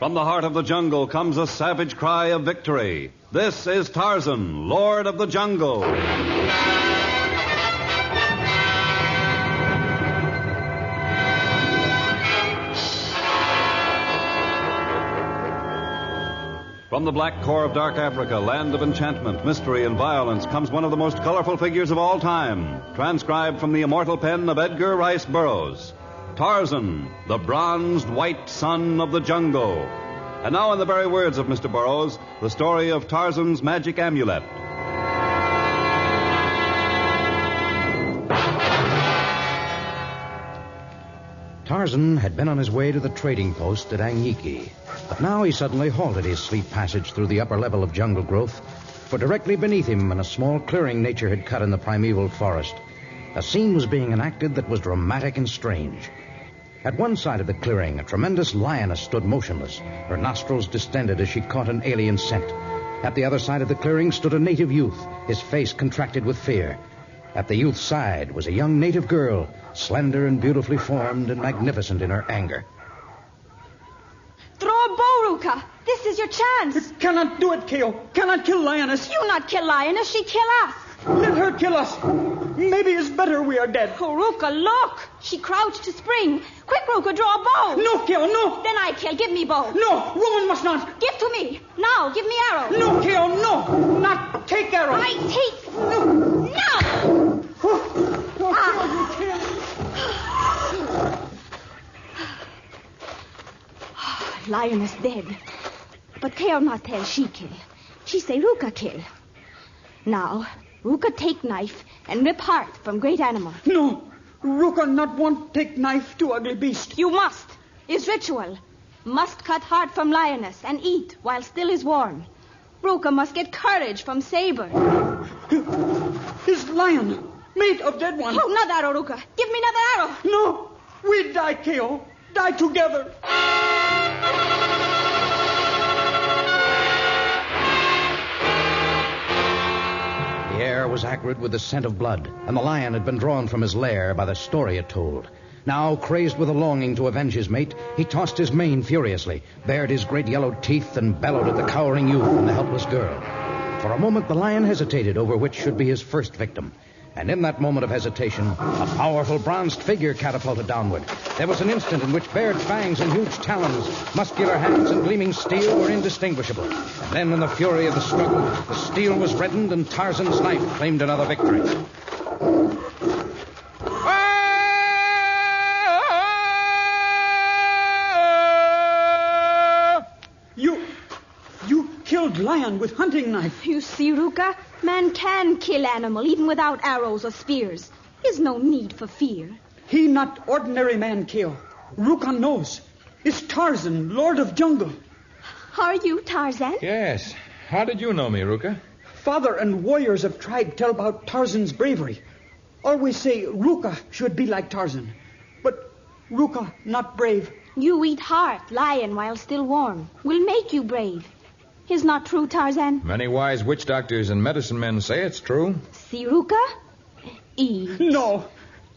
From the heart of the jungle comes a savage cry of victory. This is Tarzan, Lord of the Jungle. From the black core of dark Africa, land of enchantment, mystery, and violence, comes one of the most colorful figures of all time, transcribed from the immortal pen of Edgar Rice Burroughs. Tarzan, the bronzed white son of the jungle. And now, in the very words of Mr. Burroughs, the story of Tarzan's magic amulet. Tarzan had been on his way to the trading post at Anyiki, but now he suddenly halted his sweet passage through the upper level of jungle growth, for directly beneath him, in a small clearing nature had cut in the primeval forest, a scene was being enacted that was dramatic and strange. At one side of the clearing, a tremendous lioness stood motionless, her nostrils distended as she caught an alien scent. At the other side of the clearing stood a native youth, his face contracted with fear. At the youth's side was a young native girl, slender and beautifully formed and magnificent in her anger. Throw a bow, Ruka. This is your chance. Cannot do it, Keo. Cannot kill lioness. You not kill lioness, she kill us. Let her kill us. Maybe it's better we are dead. Oh, Ruka, look. She crouched to spring. Quick, Ruka, draw a bow. No, Keo, no. Then I kill. Give me bow. No, woman must not. Give to me. Now, give me arrow. No, Keo, no. Not take arrow. I take. No. No. Lioness dead. But Keo not tell she kill. She say Ruka kill. Now, Ruka take knife and rip heart from great animal. No, Ruka not want take knife to ugly beast. You must. Is ritual. Must cut heart from lioness and eat while still is warm. Ruka must get courage from saber. His lion, mate of dead one. Oh, another arrow, Ruka. Give me another arrow. No, we die, Keo. Die together. The air was acrid with the scent of blood, and the lion had been drawn from his lair by the story it told. Now, crazed with a longing to avenge his mate, he tossed his mane furiously, bared his great yellow teeth, and bellowed at the cowering youth and the helpless girl. For a moment, the lion hesitated over which should be his first victim. And in that moment of hesitation, a powerful bronzed figure catapulted downward. There was an instant in which bared fangs and huge talons, muscular hands and gleaming steel were indistinguishable. And then, in the fury of the struggle, the steel was reddened and Tarzan's knife claimed another victory. You killed lion with hunting knife. You see, Ruka, man can kill animal even without arrows or spears. There's no need for fear. He not ordinary man, Keo. Ruka knows. It's Tarzan, Lord of Jungle. Are you Tarzan? Yes. How did you know me, Ruka? Father and warriors of tribe tell about Tarzan's bravery. Always say Ruka should be like Tarzan. But Ruka not brave. You eat heart, lion, while still warm. Will make you brave. Is not true, Tarzan? Many wise witch doctors and medicine men say it's true. See, Ruka? Eat. No.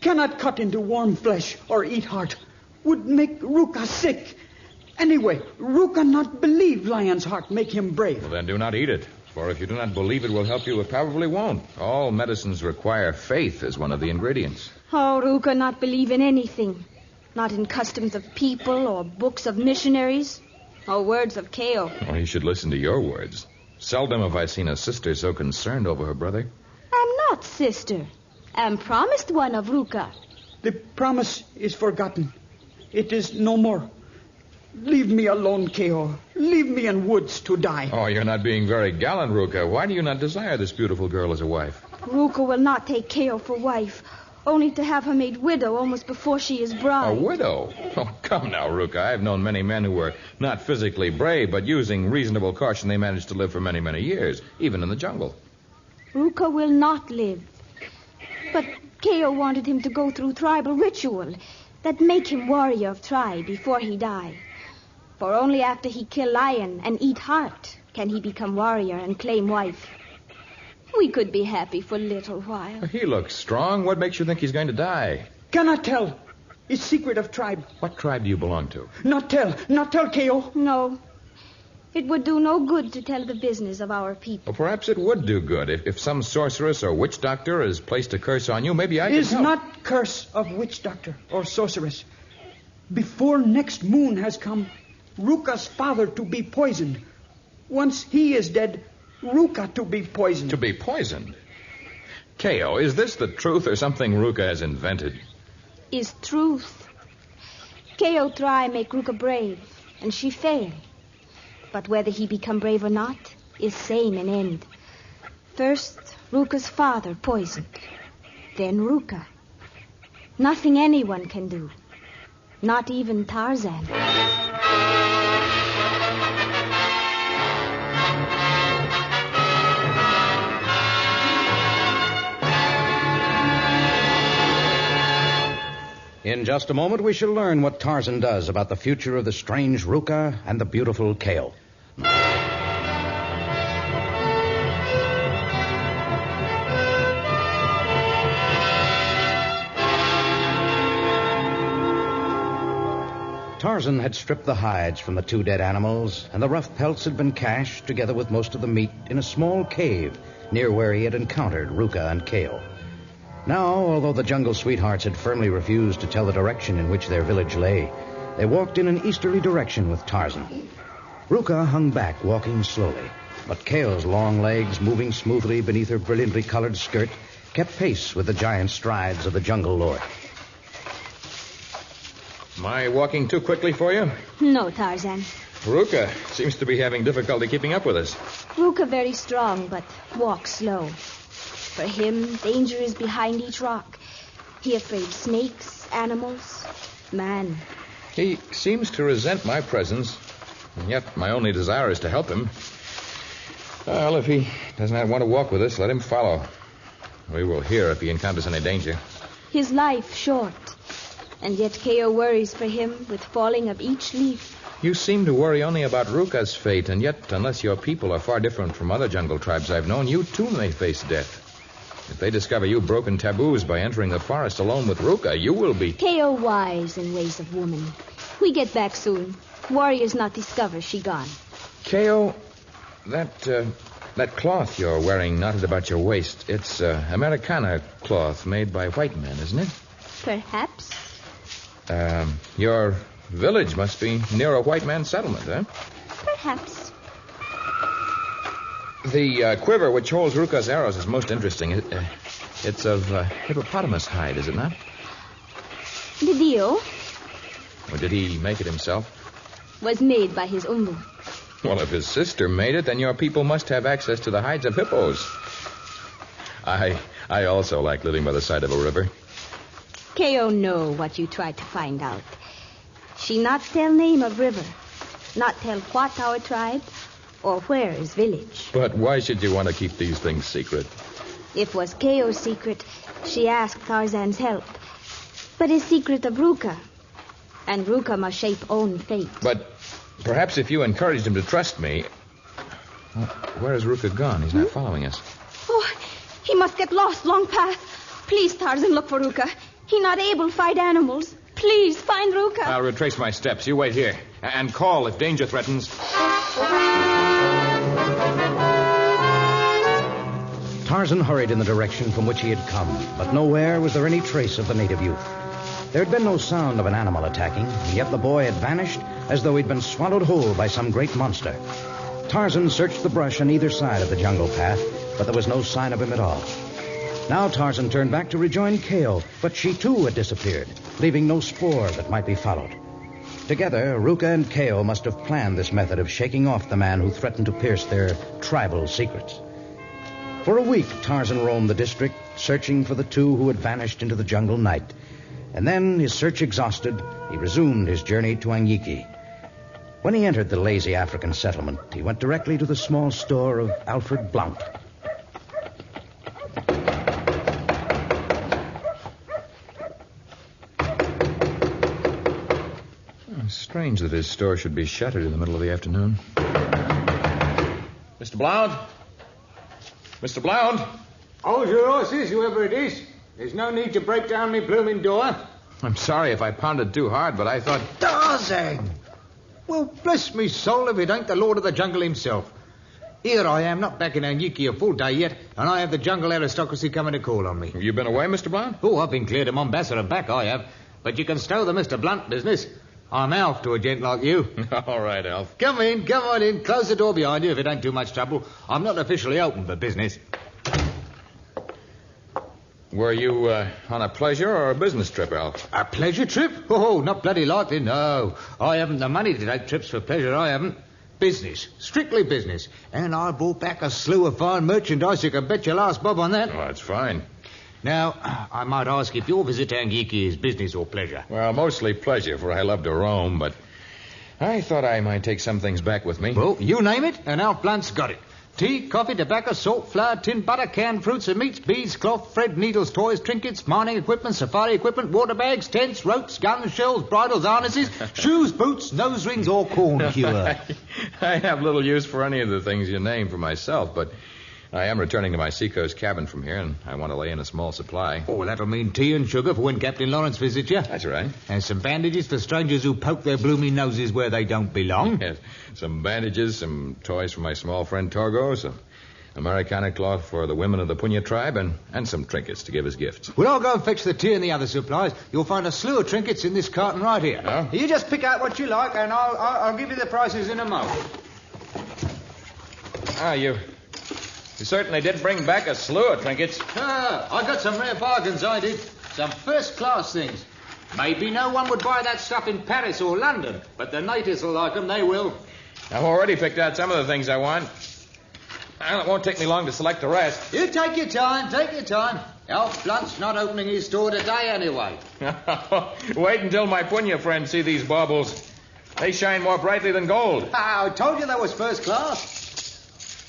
Cannot cut into warm flesh or eat heart. Would make Ruka sick. Anyway, Ruka not believe lion's heart make him brave. Well, then do not eat it. For if you do not believe it will help you, it probably won't. All medicines require faith as one of the ingredients. Oh, Ruka not believe in anything. Not in customs of people or books of missionaries or words of Keo. Well, you should listen to your words. Seldom have I seen a sister so concerned over her brother. I'm not sister. I'm promised one of Ruka. The promise is forgotten. It is no more. Leave me alone, Keo. Leave me in woods to die. Oh, you're not being very gallant, Ruka. Why do you not desire this beautiful girl as a wife? Ruka will not take Keo for wife, only to have her made widow almost before she is bride. A widow? Oh, come now, Ruka. I've known many men who were not physically brave, but using reasonable caution, they managed to live for many, many years, even in the jungle. Ruka will not live. But Keo wanted him to go through tribal ritual that make him warrior of tribe before he die. For only after he kill lion and eat heart can he become warrior and claim wife. We could be happy for a little while. He looks strong. What makes you think he's going to die? Cannot tell. It's secret of tribe. What tribe do you belong to? Not tell, K.O. No. It would do no good to tell the business of our people. Well, perhaps it would do good. If some sorceress or witch doctor has placed a curse on you, maybe I can Is help. not curse of witch doctor or sorceress. Before next moon has come, Ruka's father to be poisoned. Once he is dead, Ruka to be poisoned. To be poisoned? K.O., is this the truth or something Ruka has invented? Is truth. K.O. try make Ruka brave, and she fail. But whether he become brave or not is same in end. First, Ruka's father poisoned. Then Ruka. Nothing anyone can do. Not even Tarzan. In just a moment, we shall learn what Tarzan does about the future of the strange Ruka and the beautiful K.O. Tarzan had stripped the hides from the two dead animals, and the rough pelts had been cached, together with most of the meat, in a small cave near where he had encountered Ruka and K.O. Now, although the jungle sweethearts had firmly refused to tell the direction in which their village lay, they walked in an easterly direction with Tarzan. Ruka hung back, walking slowly, but K.O.'s long legs, moving smoothly beneath her brilliantly colored skirt, kept pace with the giant strides of the jungle lord. Am I walking too quickly for you? No, Tarzan. Ruka seems to be having difficulty keeping up with us. Ruka very strong, but walks slow. For him, danger is behind each rock. He afraid snakes, animals, man. He seems to resent my presence, and yet my only desire is to help him. Well, if he does not want to walk with us, let him follow. We will hear if he encounters any danger. His life short, and yet K.O. worries for him with falling of each leaf. You seem to worry only about Ruka's fate, and yet, unless your people are far different from other jungle tribes I've known, you too may face death. If they discover you've broken taboos by entering the forest alone with Ruka, you will be... K.O. wise in ways of woman. We get back soon. Warriors not discover she gone. K.O., that cloth you're wearing knotted about your waist, it's Americana cloth made by white men, isn't it? Perhaps. Your village must be near a white man's settlement, huh? Perhaps. The quiver which holds Ruka's arrows is most interesting. It's of hippopotamus hide, is it not? The deal Or did he make it himself? was made by his umbu. Well, if his sister made it, then your people must have access to the hides of hippos. I also like living by the side of a river. K.O. know what you try to find out. She not tell name of river, not tell what our tribe, or where is village. But why should you want to keep these things secret? If was K.O.'s secret, she asked Tarzan's help. But it's secret of Ruka, and Ruka must shape own fate. But perhaps if you encouraged him to trust me... Well, where is Ruka gone? He's not following us. Oh, he must get lost long path. Please, Tarzan, look for Ruka. He not able to fight animals. Please, find Ruka. I'll retrace my steps. You wait here. And call if danger threatens. Tarzan hurried in the direction from which he had come, but nowhere was there any trace of the native youth. There had been no sound of an animal attacking, and yet the boy had vanished as though he'd been swallowed whole by some great monster. Tarzan searched the brush on either side of the jungle path, but there was no sign of him at all. Now Tarzan turned back to rejoin K.O., but she too had disappeared, leaving no spoor that might be followed. Together, Ruka and K.O. must have planned this method of shaking off the man who threatened to pierce their tribal secrets. For a week, Tarzan roamed the district, searching for the two who had vanished into the jungle night. And then, his search exhausted, he resumed his journey to Anyiki. When he entered the lazy African settlement, he went directly to the small store of Alfred Blount. Strange that his store should be shuttered in the middle of the afternoon. Mr. Blount? Mr. Blount? Hold your horses, whoever it is. There's no need to break down me blooming door. I'm sorry if I pounded too hard, but I thought... Tarzan! Well, bless me soul if it ain't the Lord of the Jungle himself. Here I am, not back in Anyiki a full day yet, and I have the jungle aristocracy coming to call on me. Have you been away, Mr. Blunt? Oh, I've been clear to Mombasa and back, I have. But you can stow the Mr. Blunt business. I'm Alf to a gent like you. All right, Alf. Come on in. Close the door behind you if it ain't too much trouble. I'm not officially open for business. Were you on a pleasure or a business trip, Alf? A pleasure trip? Oh, not bloody likely, no. I haven't the money to take trips for pleasure, I haven't. Business. Strictly business. And I brought back a slew of fine merchandise. You can bet your last bob on that. Oh, that's fine. Now, I might ask if your visit to Anyiki is business or pleasure. Well, mostly pleasure, for I love to roam, but I thought I might take some things back with me. Well, you name it, and Alf Blunt's got it. Tea, coffee, tobacco, salt, flour, tin, butter, canned fruits and meats, beads, cloth, thread, needles, toys, trinkets, mining equipment, safari equipment, water bags, tents, ropes, guns, shells, bridles, harnesses, shoes, boots, nose rings, or corn cure. I have little use for any of the things you named for myself, but I am returning to my seacoast cabin from here, and I want to lay in a small supply. Oh, that'll mean tea and sugar for when Captain Lawrence visits you. That's right. And some bandages for strangers who poke their blooming noses where they don't belong. Yes, some bandages, some toys for my small friend Torgo, some Americana cloth for the women of the Punya tribe, and some trinkets to give as gifts. Well, I'll go and fetch the tea and the other supplies. You'll find a slew of trinkets in this carton right here. Oh? You just pick out what you like, and I'll give you the prices in a moment. You certainly did bring back a slew of trinkets. I got some rare bargains, I did. Some first-class things. Maybe no one would buy that stuff in Paris or London, but the natives will like them, they will. I've already picked out some of the things I want. Well, it won't take me long to select the rest. You take your time. Alf Blunt's not opening his store today anyway. Wait until my Punya friends see these baubles. They shine more brightly than gold. I told you that was first class.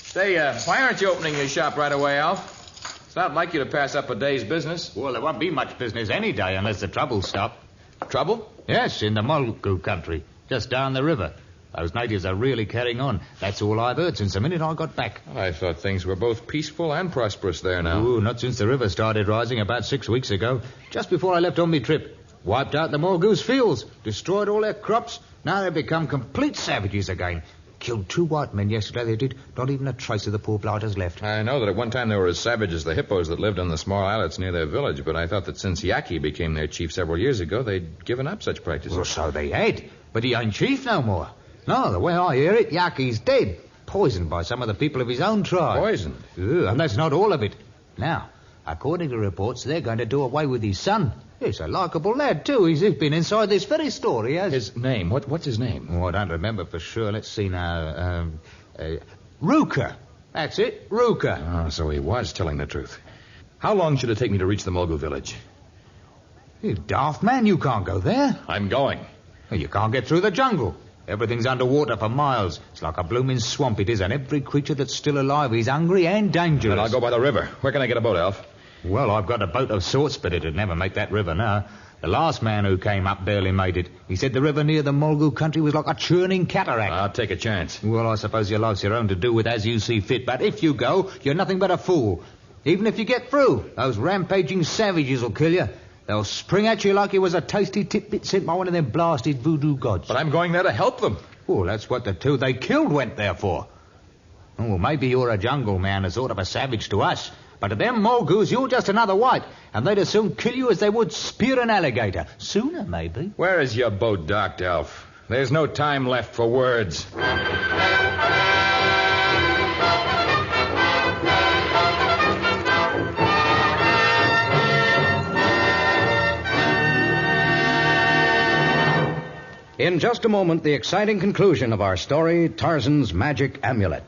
Say, why aren't you opening your shop right away, Alf? It's not like you to pass up a day's business. Well, there won't be much business any day unless the troubles stop. Trouble? Yes, in the Molgu country, just down the river. Those natives are really carrying on. That's all I've heard since the minute I got back. I thought things were both peaceful and prosperous there now. Oh, not since the river started rising about 6 weeks ago. Just before I left on my trip. Wiped out the Molgu's fields, destroyed all their crops. Now they've become complete savages again. Killed 2 white men yesterday, they did. Not even a trace of the poor blighters left. I know that at one time they were as savage as the hippos that lived on the small islets near their village, but I thought that since Yaki became their chief several years ago, they'd given up such practices. Well, so they had. But he ain't chief no more. No, the way I hear it, Yaki's dead. Poisoned by some of the people of his own tribe. Poisoned? And that's not all of it. Now, according to reports, they're going to do away with his son. He's a likeable lad, too. He's been inside this very store, he has. His name? What's his name? Oh, I don't remember for sure. Let's see now. Ruka. That's it, Ruka. Oh, so he was telling the truth. How long should it take me to reach the Molgu village? You daft man, you can't go there. I'm going. Well, you can't get through the jungle. Everything's underwater for miles. It's like a blooming swamp it is, and every creature that's still alive is hungry and dangerous. Then I'll go by the river. Where can I get a boat, Alf? Well, I've got a boat of sorts, but it'd never make that river now. The last man who came up barely made it. He said the river near the Molgu country was like a churning cataract. I'll take a chance. Well, I suppose your life's your own to do with as you see fit, but if you go, you're nothing but a fool. Even if you get through, those rampaging savages will kill you. They'll spring at you like it was a tasty tidbit sent by one of them blasted voodoo gods. But I'm going there to help them. Well, that's what the 2 they killed went there for. Oh, maybe you're a jungle man, a sort of a savage to us. But to them Molgus, you're just another white, and they'd as soon kill you as they would spear an alligator. Sooner, maybe. Where is your boat docked, Alf? There's no time left for words. In just a moment, the exciting conclusion of our story, Tarzan's Magic Amulet.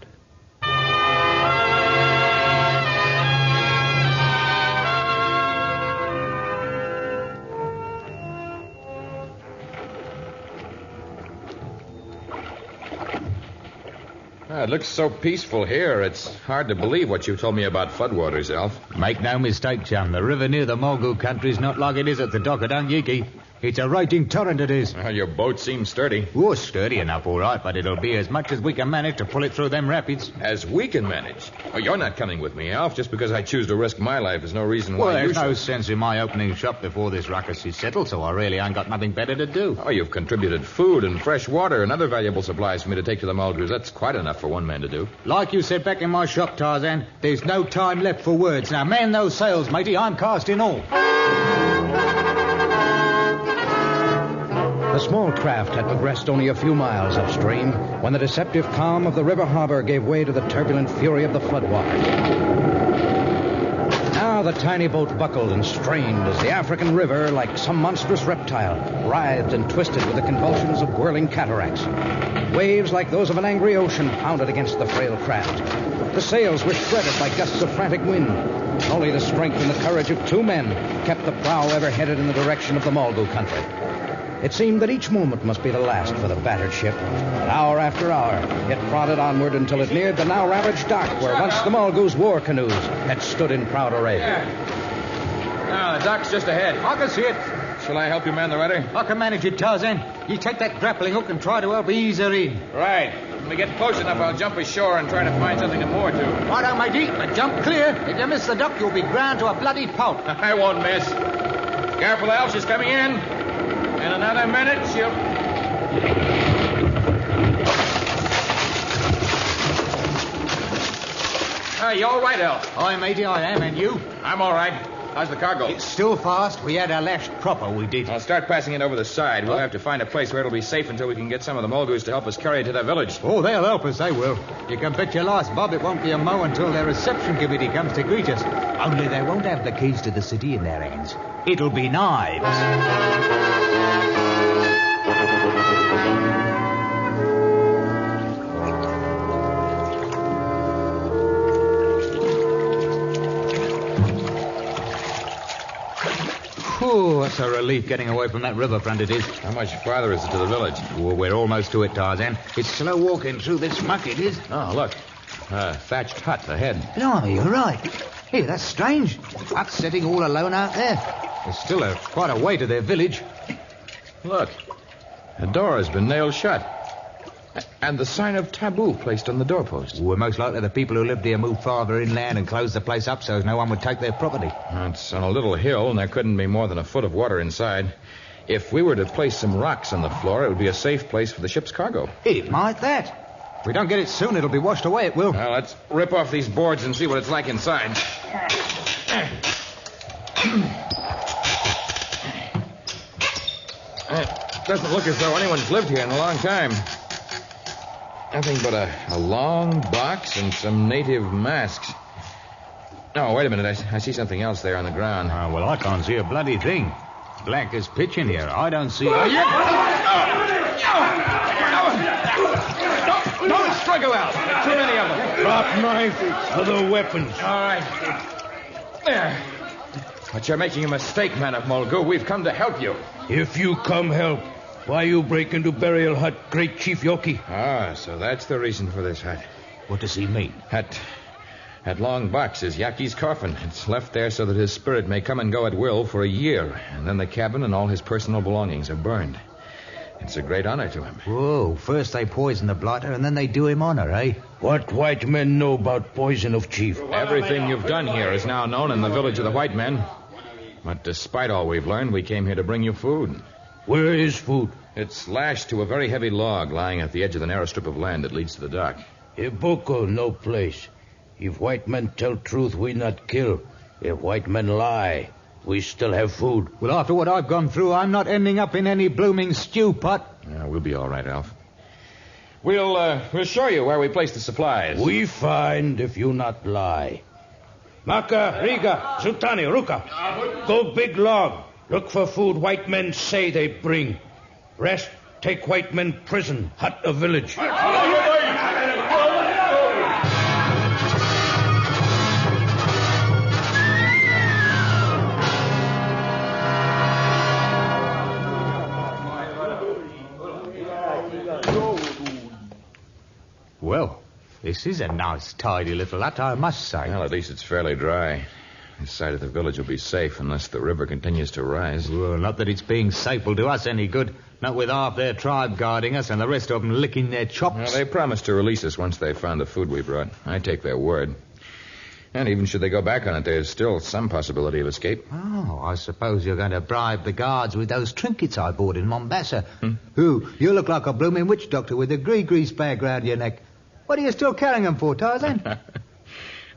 It looks so peaceful here, it's hard to believe what you told me about floodwaters, Alf. Make no mistake, chum. The river near the Molgu country's not like it is at the dock at Anyiki. It's a raging torrent, it is. Well, your boat seems sturdy. Oh, sturdy enough, all right, but it'll be as much as we can manage to pull it through them rapids. As we can manage. Oh, you're not coming with me, Alf. Just because I choose to risk my life is no reason why Well, there's you no should. sense in my opening shop before this ruckus is settled, so I really ain't got nothing better to do. Oh, you've contributed food and fresh water and other valuable supplies for me to take to the Mulgrews. That's quite enough for one man to do. Like you said back in my shop, Tarzan, there's no time left for words. Now, man those sails, matey. I'm casting all. The small craft had progressed only a few miles upstream when the deceptive calm of the river harbor gave way to the turbulent fury of the floodwaters. Now the tiny boat buckled and strained as the African river, like some monstrous reptile, writhed and twisted with the convulsions of whirling cataracts. Waves like those of an angry ocean pounded against the frail craft. The sails were shredded by gusts of frantic wind. Only the strength and the courage of two men kept the prow ever headed in the direction of the Mulgrew country. It seemed that each moment must be the last for the battered ship. But hour after hour, it plodded onward until it neared the now ravaged dock where once the Mulgrew's war canoes had stood in proud array. Now, the dock's just ahead. I can see it. Shall I help you man the rudder? I can manage it, Tarzan. You take that grappling hook and try to help ease her in. Right. When we get close enough, I'll jump ashore and try to find something to moor to. Righto, matey, but jump clear. If you miss the dock, you'll be ground to a bloody pulp. I won't miss. Careful, Alf. She's coming in. In another minute, she'll... You all right, Alf? Aye, matey, I am, and you? I'm all right. How's the cargo? It's still fast. We had her lashed proper, we did. I'll start passing it over the side. We'll have to find a place where it'll be safe until we can get some of the Mulgrews to help us carry it to their village. Oh, they'll help us, they will. You can bet your life, Bob, it won't be a mo until their reception committee comes to greet us. Only they won't have the keys to the city in their hands. It'll be knives. Oh, that's a relief getting away from that riverfront, it is. How much farther is it to the village? Oh, we're almost to it, Tarzan. It's slow walking through this muck, it is. Oh, look. A thatched hut ahead. Blimey, you're right. Hey, that's strange. Hut's sitting all alone out there. There's still quite a way to their village. Look. The door has been nailed shut. And the sign of taboo placed on the doorpost. Well, most likely the people who lived here moved farther inland and closed the place up so as no one would take their property. It's on a little hill, and there couldn't be more than a foot of water inside. If we were to place some rocks on the floor, it would be a safe place for the ship's cargo. It might that. If we don't get it soon, it'll be washed away, it will. Well, let's rip off these boards and see what it's like inside. It doesn't look as though anyone's lived here in a long time. Nothing but a long box and some native masks. Oh, wait a minute. I see something else there on the ground. Well, I can't see a bloody thing. Black as pitch in here. I don't see... Don't struggle out. Too many of them. Drop knife, other weapons. All right. There. But you're making a mistake, man of Mulgrew. We've come to help you. If you come help, why you break into burial hut, great Chief Yoki? Ah, so that's the reason for this hut. What does he mean? That long box is Yaki's coffin. It's left there so that his spirit may come and go at will for a year. And then the cabin and all his personal belongings are burned. It's a great honor to him. Whoa, first they poison the blighter and then they do him honor, eh? What white men know about poison of Chief? Everything you've done here is now known in the village of the white men. But despite all we've learned, we came here to bring you food. Where is food? It's lashed to a very heavy log lying at the edge of the narrow strip of land that leads to the dock. Iboko, no place. If white men tell truth, we not kill. If white men lie, we still have food. Well, after what I've gone through, I'm not ending up in any blooming stew pot. Yeah, we'll be all right, Alf. We'll show you where we place the supplies. We find if you not lie. Maka, Riga, Sultani, Ruka. Go big log. Look for food white men say they bring. Rest, take white men prison, hut a village. Well, this is a nice, tidy little hut, I must say. Well, at least it's fairly dry. This side of the village will be safe unless the river continues to rise. Well, not that it's being safe will do us any good. Not with half their tribe guarding us and the rest of them licking their chops. Well, they promised to release us once they found the food we brought. I take their word. And even should they go back on it, there's still some possibility of escape. Oh, I suppose you're going to bribe the guards with those trinkets I bought in Mombasa. Who? You look like a blooming witch doctor with a grease bag round your neck. What are you still carrying them for, Tarzan?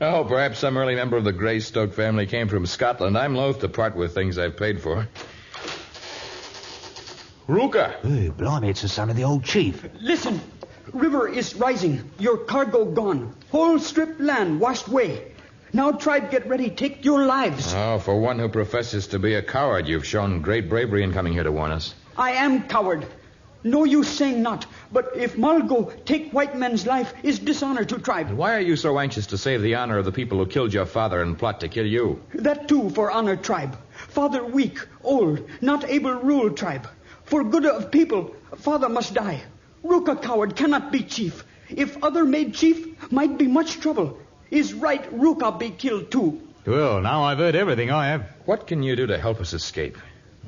Oh, perhaps some early member of the Greystoke family came from Scotland. I'm loath to part with things I've paid for. Ruka! Hey, blimey, it's the son of the old chief. Listen, river is rising. Your cargo gone. Whole strip land washed away. Now, tribe, get ready. Take your lives. Oh, for one who professes to be a coward, you've shown great bravery in coming here to warn us. I am coward. No use saying not. But if Malgo take white men's life is dishonor to tribe. Why are you so anxious to save the honor of the people who killed your father and plot to kill you? That too for honor, tribe. Father weak, old, not able rule, tribe. For good of people, father must die. Ruka coward cannot be chief. If other made chief, might be much trouble. Is right Ruka be killed too. Well, now I've heard everything I have. What can you do to help us escape?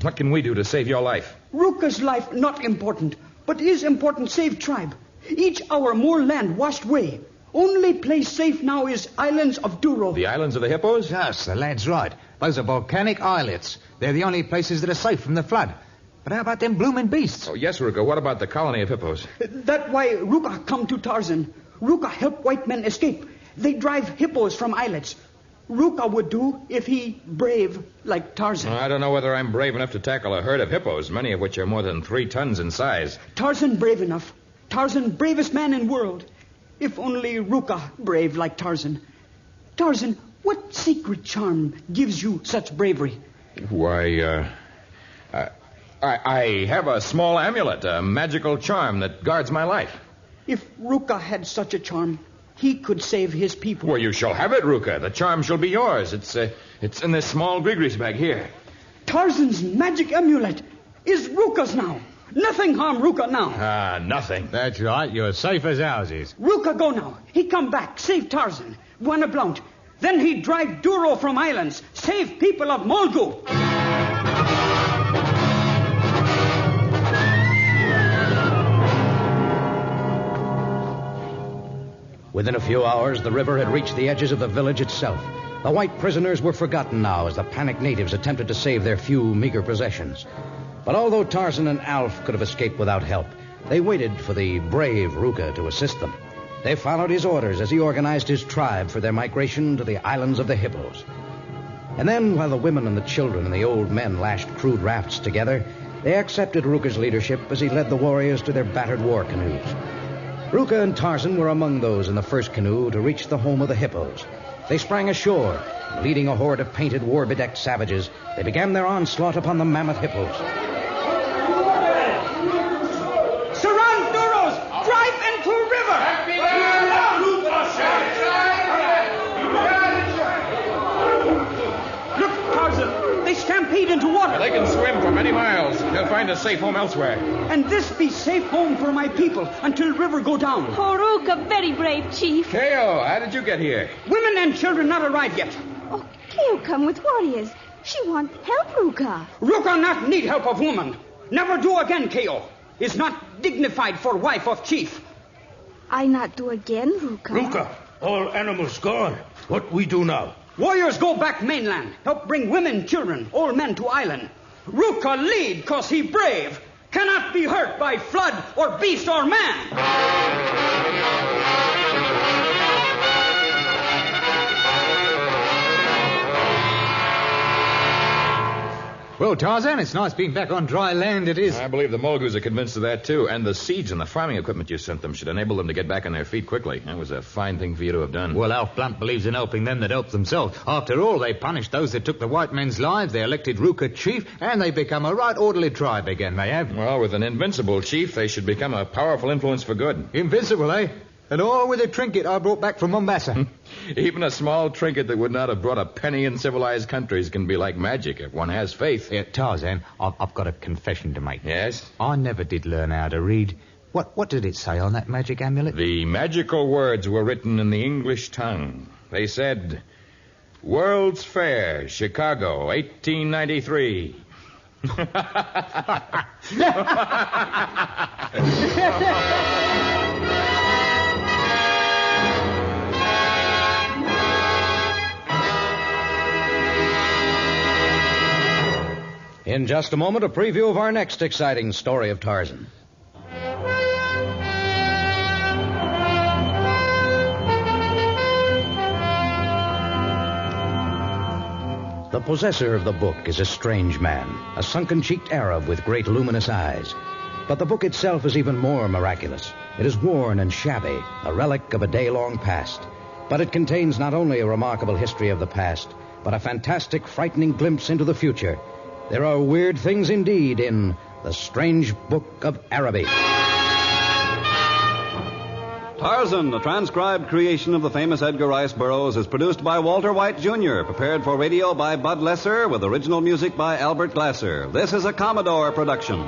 What can we do to save your life? Ruka's life not important, but is important save tribe. Each hour more land washed away. Only place safe now is islands of Duro. The islands of the hippos? Yes, the lad's right. Those are volcanic islets. They're the only places that are safe from the flood. But how about them blooming beasts? Oh, yes, Ruka. What about the colony of hippos? That why Ruka come to Tarzan. Ruka help white men escape. They drive hippos from islets. Ruka would do if he brave like Tarzan. I don't know whether I'm brave enough to tackle a herd of hippos, many of which are more than 3 tons in size. Tarzan brave enough. Tarzan bravest man in world. If only Ruka brave like Tarzan. Tarzan, what secret charm gives you such bravery? Why, I have a small amulet, a magical charm that guards my life. If Ruka had such a charm, he could save his people. Well, you shall have it, Ruka. The charm shall be yours. It's in this small grease bag here. Tarzan's magic amulet is Ruka's now. Nothing harm Ruka now. Nothing. That's right. You're safe as houses. Ruka go now. He come back, save Tarzan. Buena Blount. Then he drive Duro from islands. Save people of Molgu. Within a few hours, the river had reached the edges of the village itself. The white prisoners were forgotten now as the panicked natives attempted to save their few meager possessions. But although Tarzan and Alf could have escaped without help, they waited for the brave Ruka to assist them. They followed his orders as he organized his tribe for their migration to the islands of the hippos. And then, while the women and the children and the old men lashed crude rafts together, they accepted Ruka's leadership as he led the warriors to their battered war canoes. Ruka and Tarzan were among those in the first canoe to reach the home of the hippos. They sprang ashore, and leading a horde of painted, war-bedecked savages, they began their onslaught upon the mammoth hippos. Surround Duros! Drive into river! Look, Tarzan, they stampede into water. They can swim for many miles. They'll find a safe home elsewhere. And this be safe home for my people until river go down. Oh, Ruka, very brave, Chief. Keo, how did you get here? Women and children not arrived yet. Oh, Keo come with warriors. She want help, Ruka. Ruka not need help of woman. Never do again, Keo. Is not dignified for wife of chief. I not do again, Ruka. Ruka, all animals gone. What we do now? Warriors go back mainland. Help bring women, children, old men to island. Ruka lead cause he brave. Cannot be hurt by flood or beast or man. Well, Tarzan, it's nice being back on dry land, it is. I believe the Mulgus are convinced of that, too. And the seeds and the farming equipment you sent them should enable them to get back on their feet quickly. That was a fine thing for you to have done. Well, Alf Blunt believes in helping them that help themselves. After all, they punished those that took the white men's lives, they elected Ruka chief, and they become a right orderly tribe again, they have. Well, with an invincible chief, they should become a powerful influence for good. Invincible, eh? And all with a trinket I brought back from Mombasa. Even a small trinket that would not have brought a penny in civilized countries can be like magic if one has faith. Tarzan, I've got a confession to make. Yes? I never did learn how to read. What did it say on that magic amulet? The magical words were written in the English tongue. They said, World's Fair, Chicago, 1893. In just a moment, a preview of our next exciting story of Tarzan. The possessor of the book is a strange man, a sunken-cheeked Arab with great luminous eyes. But the book itself is even more miraculous. It is worn and shabby, a relic of a day-long past. But it contains not only a remarkable history of the past, but a fantastic, frightening glimpse into the future. There are weird things indeed in The Strange Book of Araby. Tarzan, a transcribed creation of the famous Edgar Rice Burroughs, is produced by Walter White, Jr., prepared for radio by Bud Lesser, with original music by Albert Glasser. This is a Commodore production.